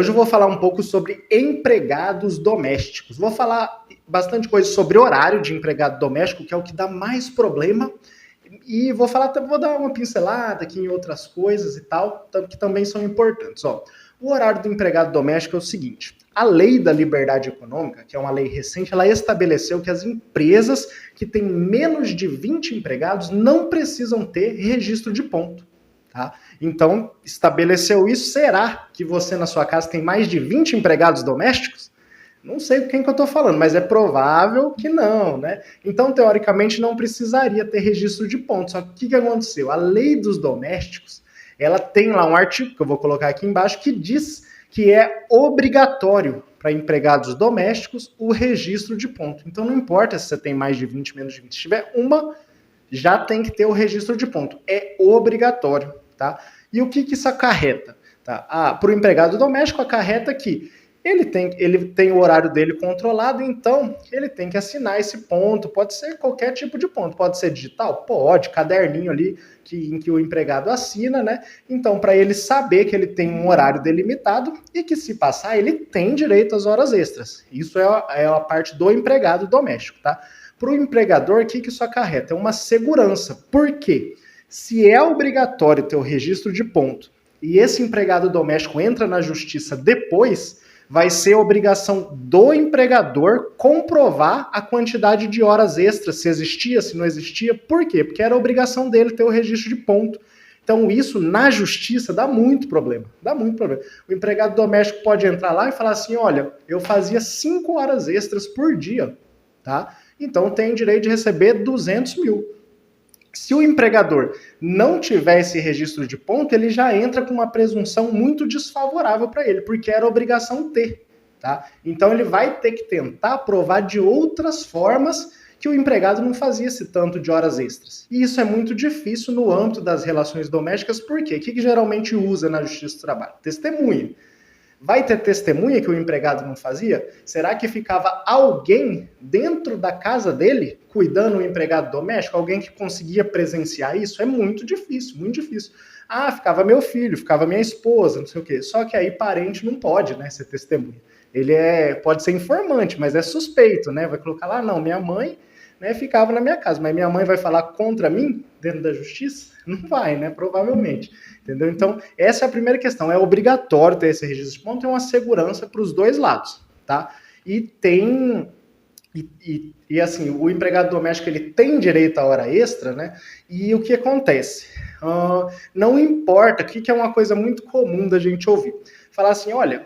hoje eu vou falar um pouco sobre empregados domésticos. Vou falar bastante coisa sobre horário de empregado doméstico, que é o que dá mais problema, e vou dar uma pincelada aqui em outras coisas e tal, que também são importantes. Ó, o horário do empregado doméstico é o seguinte: a Lei da Liberdade Econômica, que é uma lei recente, ela estabeleceu que as empresas que têm menos de 20 empregados não precisam ter registro de ponto. Tá? Então, estabeleceu isso. Será que você na sua casa tem mais de 20 empregados domésticos? Não sei com quem que eu estou falando, mas é provável que não, né? Então, teoricamente, não precisaria ter registro de pontos. Só que o que aconteceu? A lei dos domésticos, ela tem lá um artigo, que eu vou colocar aqui embaixo, que diz que é obrigatório para empregados domésticos o registro de ponto. Então, não importa se você tem mais de 20, menos de 20. Se tiver uma, já tem que ter o registro de ponto. É obrigatório, tá? E o que isso acarreta? Tá? Para o empregado doméstico, acarreta que ele tem o horário dele controlado, então ele tem que assinar esse ponto. Pode ser qualquer tipo de ponto. Pode ser digital? Pode. Caderninho ali em que o empregado assina, né? Então, para ele saber que ele tem um horário delimitado e que, se passar, ele tem direito às horas extras. Isso é a parte do empregado doméstico, tá? Para o empregador, o que isso acarreta? É uma segurança. Por quê? Se é obrigatório ter o registro de ponto e esse empregado doméstico entra na justiça depois, vai ser obrigação do empregador comprovar a quantidade de horas extras, se existia, se não existia. Por quê? Porque era obrigação dele ter o registro de ponto. Então, isso na justiça dá muito problema. Dá muito problema. O empregado doméstico pode entrar lá e falar assim: olha, eu fazia 5 horas extras por dia, tá? Então tem direito de receber 200 mil. Se o empregador não tiver esse registro de ponto, ele já entra com uma presunção muito desfavorável para ele, porque era obrigação ter. Tá? Então ele vai ter que tentar provar de outras formas que o empregado não fazia esse tanto de horas extras. E isso é muito difícil no âmbito das relações domésticas, por quê? O que geralmente usa na Justiça do Trabalho? Testemunha. Vai ter testemunha que o empregado não fazia? Será que ficava alguém dentro da casa dele cuidando do empregado doméstico? Alguém que conseguia presenciar isso? É muito difícil, muito difícil. Ficava meu filho, ficava minha esposa, não sei o quê. Só que aí parente não pode, né, ser testemunha. Ele pode ser informante, mas é suspeito, né? Vai colocar lá, não, minha mãe, né, ficava na minha casa, mas minha mãe vai falar contra mim dentro da justiça? Não vai, né? Provavelmente. Entendeu? Então, essa é a primeira questão. É obrigatório ter esse registro de ponto, é uma segurança para os dois lados, tá? E tem... E assim, o empregado doméstico, ele tem direito à hora extra, né? E o que acontece? Não importa, o que é uma coisa muito comum da gente ouvir. Falar assim, olha,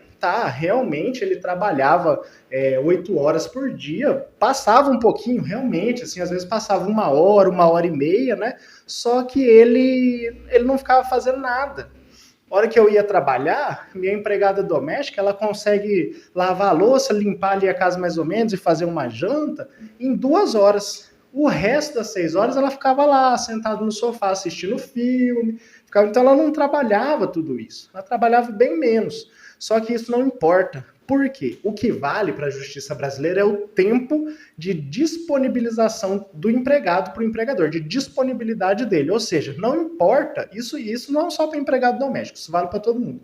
realmente ele trabalhava 8 horas por dia, passava um pouquinho, realmente, assim, às vezes passava 1 hora e meia, né? Só que ele não ficava fazendo nada. A hora que eu ia trabalhar, minha empregada doméstica, ela consegue lavar a louça, limpar ali a casa mais ou menos e fazer uma janta em 2 horas. O resto das 6 horas ela ficava lá, sentada no sofá, assistindo filme. Então ela não trabalhava tudo isso. Ela trabalhava bem menos. Só que isso não importa. Por quê? O que vale para a justiça brasileira é o tempo de disponibilização do empregado para o empregador, de disponibilidade dele. Ou seja, não importa, isso não é só para empregado doméstico, isso vale para todo mundo.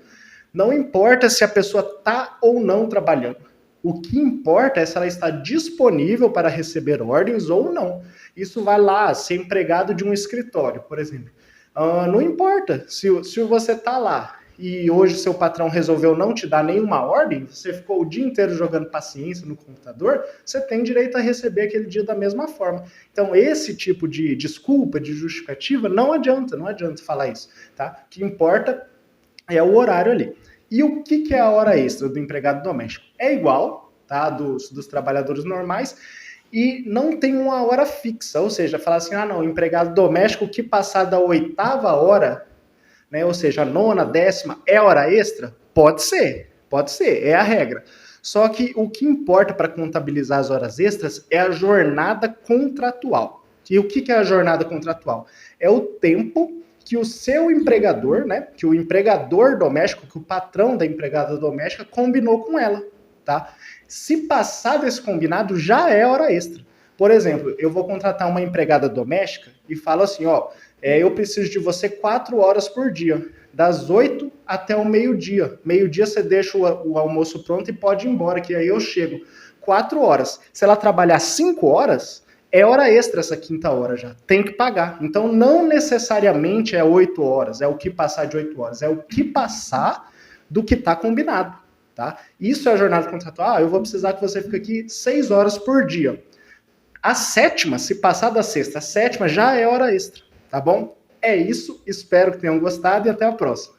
Não importa se a pessoa está ou não trabalhando. O que importa é se ela está disponível para receber ordens ou não. Isso vai lá, ser empregado de um escritório, por exemplo. Não importa se você está lá e hoje seu patrão resolveu não te dar nenhuma ordem, você ficou o dia inteiro jogando paciência no computador, você tem direito a receber aquele dia da mesma forma. Então, esse tipo de desculpa, de justificativa, não adianta falar isso, tá? O que importa é o horário ali. E o que é a hora extra do empregado doméstico? É igual, tá, dos trabalhadores normais, e não tem uma hora fixa, ou seja, falar assim, não, o empregado doméstico que passar da 8ª hora, né, ou seja, a 9ª, 10ª, é hora extra? Pode ser, é a regra. Só que o que importa para contabilizar as horas extras é a jornada contratual. E o que é a jornada contratual? É o tempo que o seu empregador, né, que o empregador doméstico, que o patrão da empregada doméstica combinou com ela, tá? Se passar desse combinado, já é hora extra. Por exemplo, eu vou contratar uma empregada doméstica e falo assim, eu preciso de você 4 horas por dia, das 8 até o meio-dia. Meio-dia você deixa o almoço pronto e pode ir embora, que aí eu chego. 4 horas. Se ela trabalhar 5 horas, é hora extra essa quinta hora já. Tem que pagar. Então, não necessariamente é 8 horas, é o que passar de 8 horas, é o que passar do que está combinado. Tá? Isso é a jornada contratual. Eu vou precisar que você fique aqui 6 horas por dia. A sétima, se passar da sexta, a sétima já é hora extra, tá bom? É isso, espero que tenham gostado e até a próxima.